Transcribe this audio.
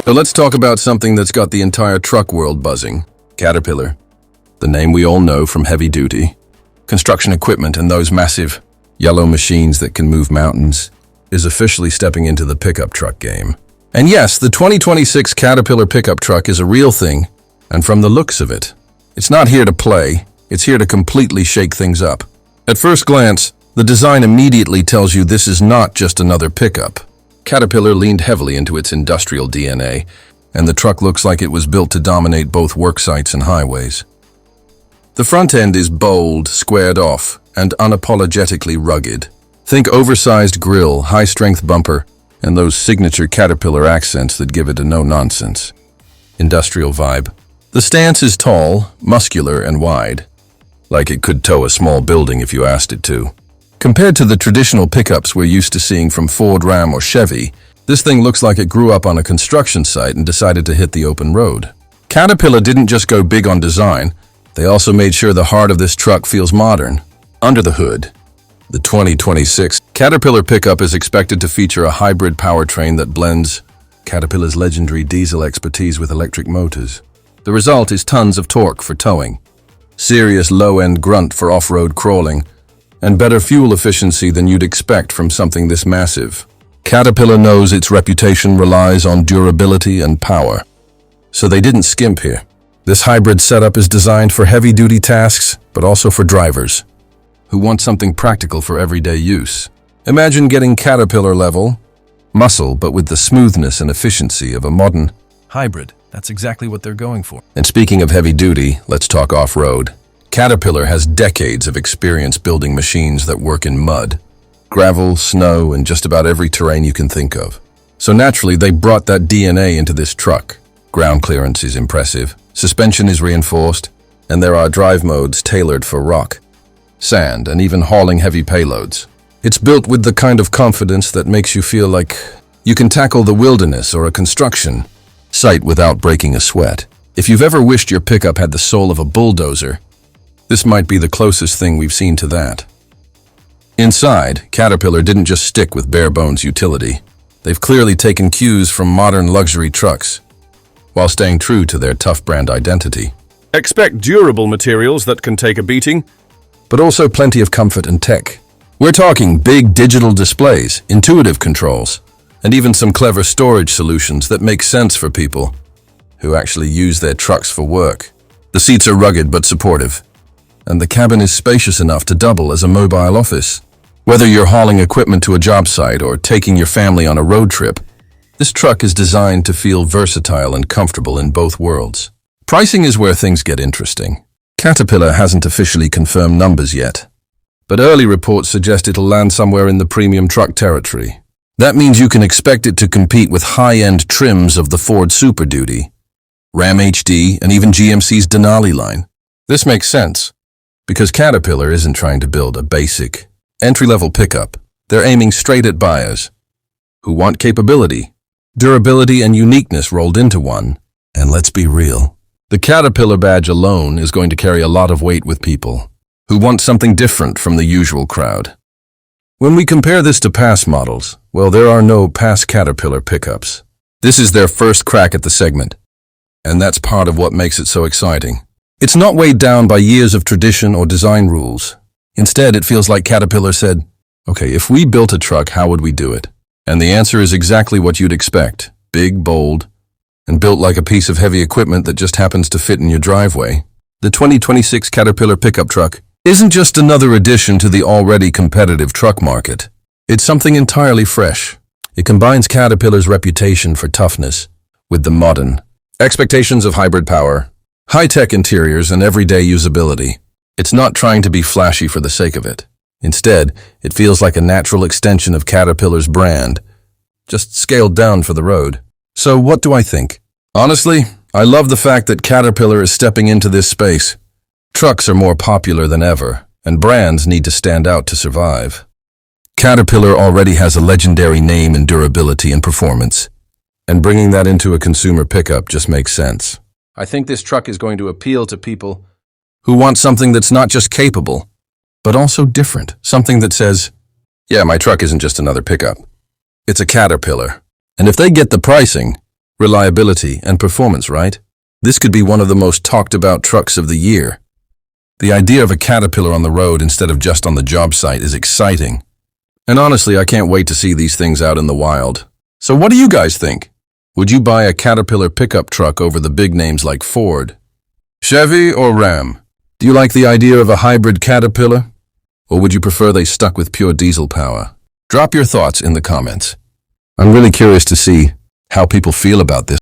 So let's talk about something that's got the entire truck world buzzing. Caterpillar. The name we all know from heavy duty. Construction equipment and those massive yellow machines that can move mountains is officially stepping into the pickup truck game. And yes, the 2026 Caterpillar pickup truck is a real thing, and from the looks of it, it's not here to play, it's here to completely shake things up. At first glance, the design immediately tells you this is not just another pickup. Caterpillar leaned heavily into its industrial DNA, and the truck looks like it was built to dominate both work sites and highways. The front end is bold, squared off, and unapologetically rugged. Think oversized grille, high-strength bumper, and those signature Caterpillar accents that give it a no-nonsense industrial vibe. The stance is tall, muscular, and wide, like it could tow a small building if you asked it to. Compared to the traditional pickups we're used to seeing from Ford, Ram, or Chevy, this thing looks like it grew up on a construction site and decided to hit the open road. Caterpillar didn't just go big on design, they also made sure the heart of this truck feels modern. Under the hood, the 2026 Caterpillar pickup is expected to feature a hybrid powertrain that blends Caterpillar's legendary diesel expertise with electric motors. The result is tons of torque for towing, serious low-end grunt for off-road crawling, and better fuel efficiency than you'd expect from something this massive. Caterpillar knows its reputation relies on durability and power, so they didn't skimp here. This hybrid setup is designed for heavy-duty tasks, but also for drivers who want something practical for everyday use. Imagine getting Caterpillar level muscle, but with the smoothness and efficiency of a modern hybrid. That's exactly what they're going for. And speaking of heavy duty, let's talk off-road. Caterpillar has decades of experience building machines that work in mud, gravel, snow, and just about every terrain you can think of. So naturally, they brought that DNA into this truck. Ground clearance is impressive, suspension is reinforced, and there are drive modes tailored for rock, sand, and even hauling heavy payloads. It's built with the kind of confidence that makes you feel like you can tackle the wilderness or a construction site without breaking a sweat. If you've ever wished your pickup had the soul of a bulldozer, this might be the closest thing we've seen to that. Inside, Caterpillar didn't just stick with bare-bones utility. They've clearly taken cues from modern luxury trucks, while staying true to their tough brand identity. Expect durable materials that can take a beating, but also plenty of comfort and tech. We're talking big digital displays, intuitive controls, and even some clever storage solutions that make sense for people who actually use their trucks for work. The seats are rugged but supportive, and the cabin is spacious enough to double as a mobile office. Whether you're hauling equipment to a job site or taking your family on a road trip, this truck is designed to feel versatile and comfortable in both worlds. Pricing is where things get interesting. Caterpillar hasn't officially confirmed numbers yet, but early reports suggest it'll land somewhere in the premium truck territory. That means you can expect it to compete with high-end trims of the Ford Super Duty, Ram HD, and even GMC's Denali line. This makes sense, because Caterpillar isn't trying to build a basic, entry-level pickup. They're aiming straight at buyers who want capability, durability, and uniqueness rolled into one. And let's be real, the Caterpillar badge alone is going to carry a lot of weight with people who want something different from the usual crowd. When we compare this to past models, well, there are no past Caterpillar pickups. This is their first crack at the segment, and that's part of what makes it so exciting. It's not weighed down by years of tradition or design rules. Instead, it feels like Caterpillar said, okay, if we built a truck, how would we do it? And the answer is exactly what you'd expect. Big, bold, and built like a piece of heavy equipment that just happens to fit in your driveway. The 2026 Caterpillar pickup truck isn't just another addition to the already competitive truck market. It's something entirely fresh. It combines Caterpillar's reputation for toughness with the modern expectations of hybrid power, high-tech interiors, and everyday usability. It's not trying to be flashy for the sake of it. Instead, it feels like a natural extension of Caterpillar's brand, just scaled down for the road. So what do I think? Honestly, I love the fact that Caterpillar is stepping into this space. Trucks are more popular than ever, and brands need to stand out to survive. Caterpillar already has a legendary name in durability and performance, and bringing that into a consumer pickup just makes sense. I think this truck is going to appeal to people who want something that's not just capable, but also different. Something that says, yeah, my truck isn't just another pickup. It's a Caterpillar. And if they get the pricing, reliability, and performance, right? This could be one of the most talked about trucks of the year. The idea of a Caterpillar on the road instead of just on the job site is exciting. And honestly, I can't wait to see these things out in the wild. So what do you guys think? Would you buy a Caterpillar pickup truck over the big names like Ford, Chevy, or Ram? Do you like the idea of a hybrid Caterpillar? Or would you prefer they stuck with pure diesel power? Drop your thoughts in the comments. I'm really curious to see how people feel about this.